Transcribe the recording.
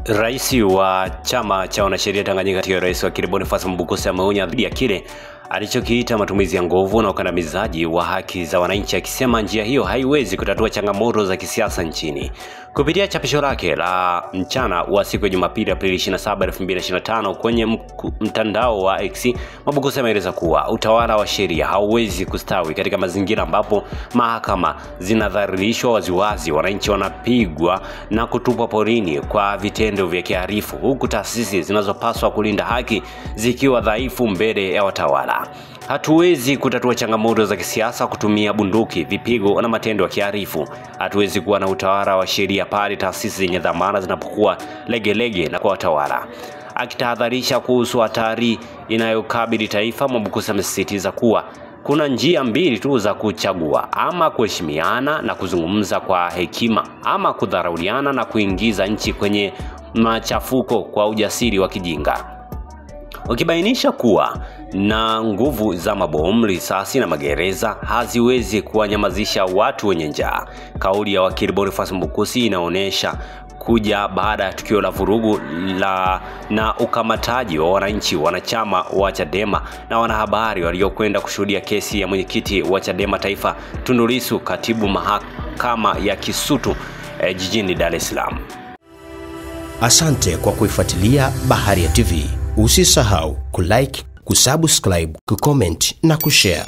Rais wa chama cha wanasheria Tanganyika TLS Rais Wakili Boniface Mwabukusi ameonya dhidi ya kile alichokiita matumizi ya nguvu na ukandamizaji wa haki za wananchi, akisema njia hiyo haiwezi kutatua changamoto za kisiasa nchini. Kupitia chapisho lake la mchana wa siku ya Jumapili Aprili 27, 2025 kwenye mtandao wa X, Mwabukusi ameeleza kuwa utawala wa sheria hauwezi kustawi katika mazingira ambapo mahakama zinadhalilishwa waziwazi, wananchi wanapigwa na kutupwa porini kwa vitendo vya kihalifu, huku taasisi zinazopaswa kulinda haki zikiwa dhaifu mbele ya watawala. Hatuwezi kutatua changamoto za kisiasa kutumia bunduki, vipigo na matendo ya kihalifu. Hatuwezi kuwa na utawala wa sheria pale taasisi zenye dhamana zinapokuwa legelege na kwa watawala. Akitahadharisha kuhusu hatari inayokabili taifa, Mwabukusi amesisitiza kuwa kuna njia mbili tu za kuchagua: ama kuheshimiana na kuzungumza kwa hekima, ama kudharauliana na kuingiza nchi kwenye machafuko kwa ujasiri wa kijinga. Ukibainisha kuwa na nguvu za mabomu, risasi na magereza haziwezi kuwanyamazisha watu wenye njaa. Kauli ya Wakili Boniface Mwabukusi inaonesha kuja baada ya tukio la vurugu na ukamataji wa wananchi wanachama wa Chadema na wanahabari waliokwenda kushuhudia kesi ya mwenyekiti wa Chadema Taifa Tundu Lissu, katibu mahakama ya Kisutu jijini Dar es Salaam. Asante kwa kuifuatilia Baharia TV. Usisahau kulike, kusubscribe, kucomment na kushare.